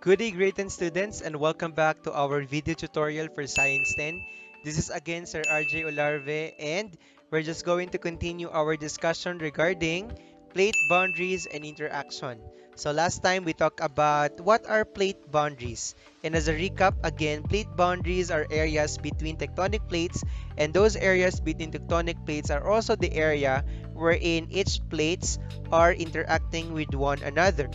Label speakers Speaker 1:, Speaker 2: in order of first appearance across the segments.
Speaker 1: Good day, great and students, and welcome back to our video tutorial for Science 10. This is again Sir RJ Olarve, and we're just going to continue our discussion regarding plate boundaries and interaction. So last time we talked about what are plate boundaries. And as a recap, again, plate boundaries are areas between tectonic plates, and those areas between tectonic plates are also the area wherein each plates are interacting with one another.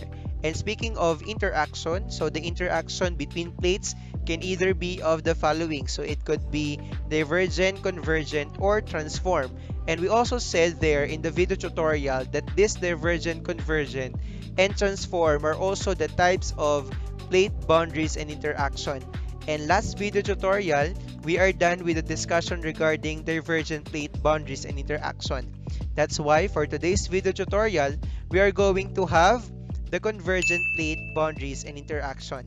Speaker 1: And speaking of interaction, so the interaction between plates can either be of the following. So it could be divergent, convergent, or transform. And we also said there in the video tutorial that this divergent, convergent, and transform are also the types of plate boundaries and interaction. And last video tutorial, we are done with the discussion regarding divergent plate boundaries and interaction. That's why for today's video tutorial, we are going to have the convergent plate boundaries and interaction.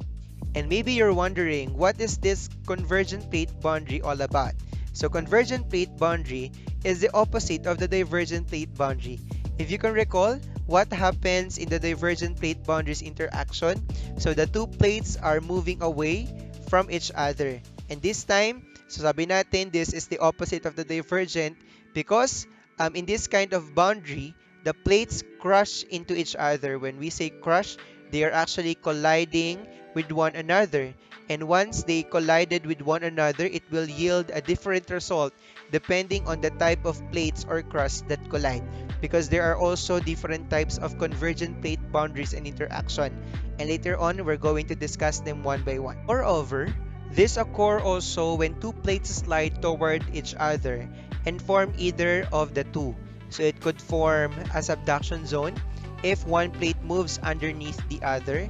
Speaker 1: And maybe you're wondering, what is this convergent plate boundary all about? So convergent plate boundary is the opposite of the divergent plate boundary. If you can recall, what happens in the divergent plate boundaries interaction? So the two plates are moving away from each other. And this time, so sabi natin, this is the opposite of the divergent because in this kind of boundary, the plates crush into each other. When we say crush, they are actually colliding with one another. And once they collided with one another, it will yield a different result depending on the type of plates or crust that collide. Because there are also different types of convergent plate boundaries and interaction. And later on, we're going to discuss them one by one. Moreover, this occur also when two plates slide toward each other and form either of the two. So it could form a subduction zone if one plate moves underneath the other,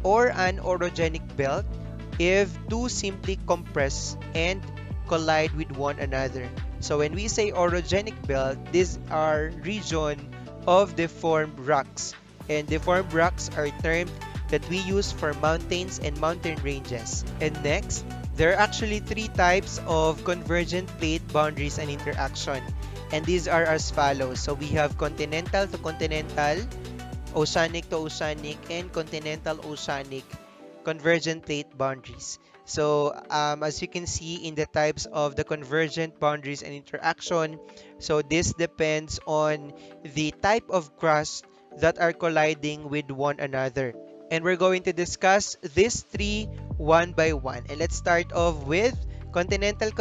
Speaker 1: or an orogenic belt if two simply compress and collide with one another. So when we say orogenic belt, these are region of deformed rocks, and deformed rocks are termed that we use for mountains and mountain ranges. And next, there are actually three types of convergent plate boundaries and interaction. And these are as follows. So we have continental to continental, oceanic to oceanic, and continental oceanic convergent plate boundaries. So as you can see in the types of the convergent boundaries and interaction, so this depends on the type of crust that are colliding with one another. And we're going to discuss these three one by one. And let's start off with continental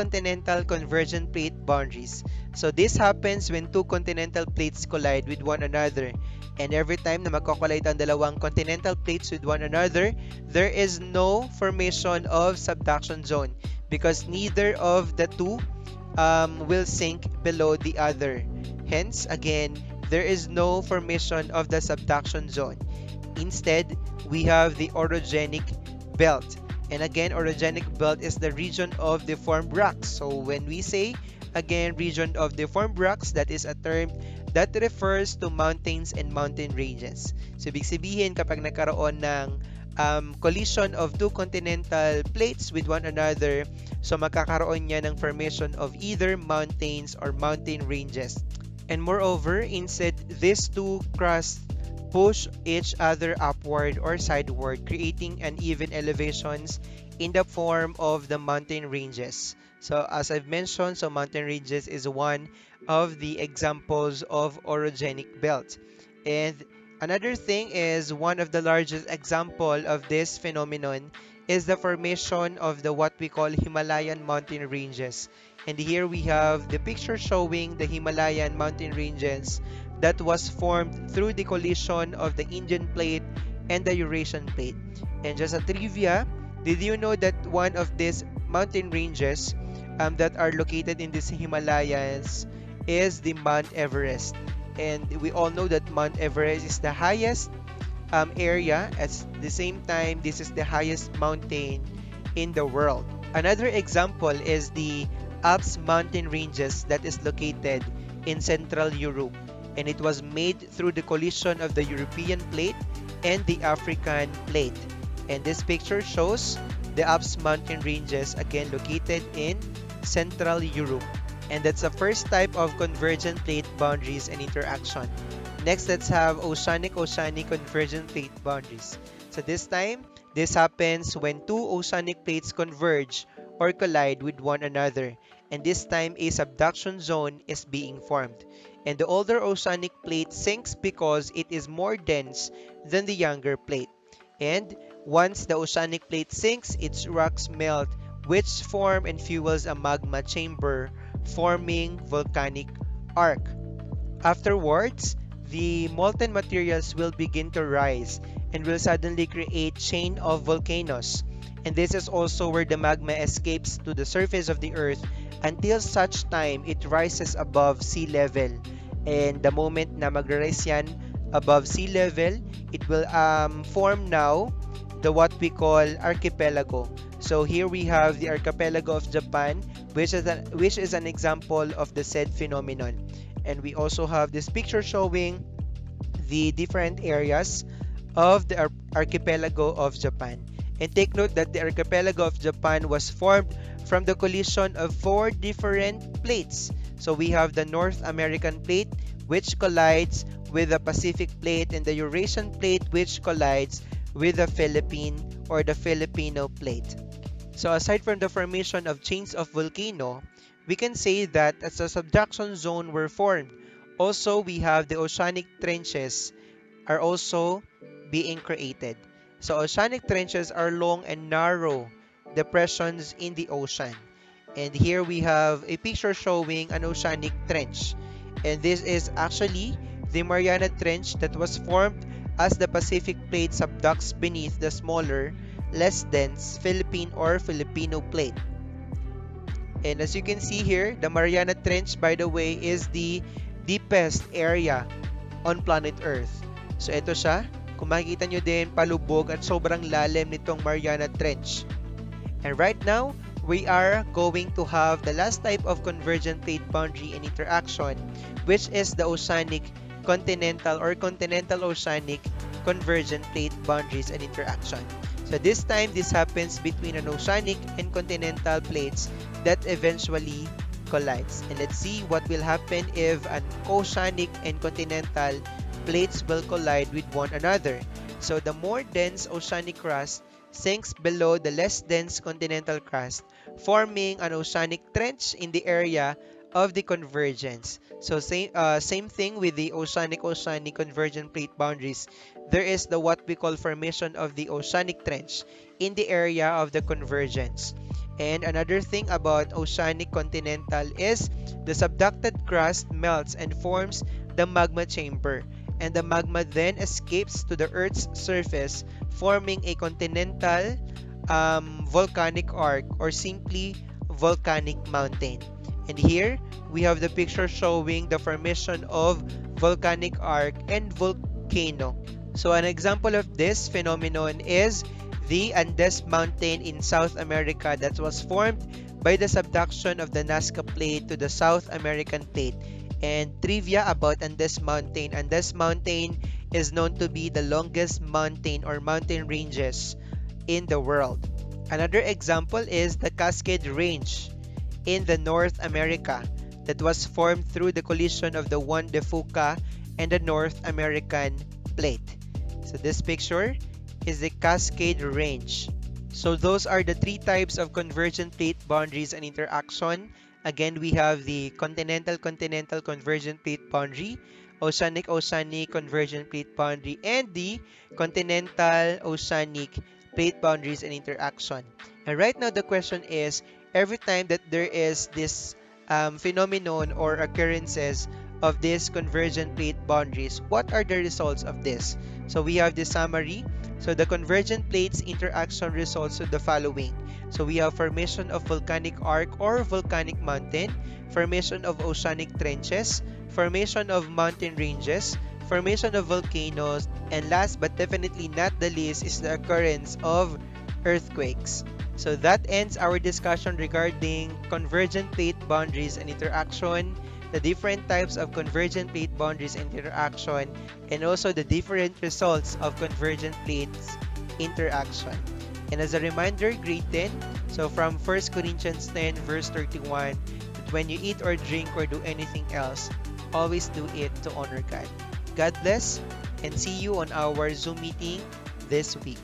Speaker 1: convergent plate boundaries. So this happens when two continental plates collide with one another. And every time na magko-collide ang dalawang continental plates with one another, there is no formation of subduction zone because neither of the two will sink below the other. Hence, again, there is no formation of the subduction zone. Instead, we have the orogenic belt. And again, orogenic belt is the region of deformed rocks. So when we say, again, region of deformed rocks, that is a term that refers to mountains and mountain ranges. So ibig sabihin, kapag nagkaroon ng collision of two continental plates with one another, so magkakaroon niya ng formation of either mountains or mountain ranges. And moreover, instead, these two crusts push each other upward or sideward, creating uneven elevations in the form of the mountain ranges. So as I've mentioned, so mountain ranges is one of the examples of orogenic belt. And another thing is one of the largest example of this phenomenon is the formation of the what we call Himalayan mountain ranges. And here we have the picture showing the Himalayan mountain ranges that was formed through the collision of the Indian plate and the Eurasian plate. And just a trivia, did you know that one of these mountain ranges that are located in these Himalayas is the Mount Everest? And we all know that Mount Everest is the highest area. At the same time, this is the highest mountain in the world. Another example is the Alps mountain ranges that is located in Central Europe. And it was made through the collision of the European plate and the African plate. And this picture shows the Alps mountain ranges, again located in Central Europe. And that's the first type of convergent plate boundaries and interaction. Next, let's have oceanic convergent plate boundaries. So this time, This happens when two oceanic plates converge or collide with one another, and this time a subduction zone is being formed. And the older oceanic plate sinks because it is more dense than the younger plate. And once the oceanic plate sinks, its rocks melt, which form and fuels a magma chamber, forming volcanic arc. Afterwards, the molten materials will begin to rise and will suddenly create chain of volcanoes. And this is also where the magma escapes to the surface of the earth until such time it rises above sea level. And the moment na mag-rise yan above sea level, it will form now the what we call archipelago. So here we have the archipelago of Japan, which is an example of the said phenomenon. And we also have this picture showing the different areas of the archipelago of Japan. And take note that the archipelago of Japan was formed from the collision of four different plates. So we have the North American plate, which collides with the Pacific plate, and the Eurasian plate, which collides with the Philippine or the Filipino plate. So aside from the formation of chains of volcano, we can say that as a subduction zone were formed. Also, we have the oceanic trenches are also being created. So oceanic trenches are long and narrow depressions in the ocean. And here we have a picture showing an oceanic trench. And this is actually the Mariana Trench that was formed as the Pacific plate subducts beneath the smaller, less dense Philippine or Filipino plate. And as you can see here, the Mariana Trench, by the way, is the deepest area on planet Earth. So ito siya. Kung makikita nyo din, palubog at sobrang lalim nitong Mariana Trench. And right now, we are going to have the last type of convergent plate boundary and interaction, which is the oceanic continental or continental oceanic convergent plate boundaries and interaction. So this time, this happens between an oceanic and continental plates that eventually collides. And let's see what will happen if an oceanic and continental plates will collide with one another. So the more dense oceanic crust sinks below the less dense continental crust, forming an oceanic trench in the area of the convergence. So same thing with the oceanic convergent plate boundaries. There is the what we call formation of the oceanic trench in the area of the convergence. And another thing about oceanic continental is the subducted crust melts and forms the magma chamber. And the magma then escapes to the Earth's surface, forming a continental volcanic arc or simply volcanic mountain. And here we have the picture showing the formation of volcanic arc and volcano. So an example of this phenomenon is the Andes Mountain in South America that was formed by the subduction of the Nazca Plate to the South American Plate. And trivia about Andes Mountain. Andes Mountain is known to be the longest mountain or mountain ranges in the world. Another example is the Cascade Range in the North America that was formed through the collision of the Juan de Fuca and the North American Plate. So this picture is the Cascade Range. So those are the three types of convergent plate boundaries and interaction. Again, we have the continental convergent plate boundary, oceanic convergent plate boundary, and the continental oceanic plate boundaries and interaction. And right now the question is, every time that there is this phenomenon or occurrences of this convergent plate boundaries, what are the results of this? So we have the summary. So the convergent plates interaction results of the following. So we have formation of volcanic arc or volcanic mountain, formation of oceanic trenches, formation of mountain ranges, formation of volcanoes, and last but definitely not the least is the occurrence of earthquakes. So that ends our discussion regarding convergent plate boundaries and interaction, the different types of convergent plate boundaries and interaction, and also the different results of convergent plates interaction. And as a reminder, grade 10, so from 1 Corinthians 10 verse 31, that when you eat or drink or do anything else, always do it to honor God. God bless, and see you on our Zoom meeting this week.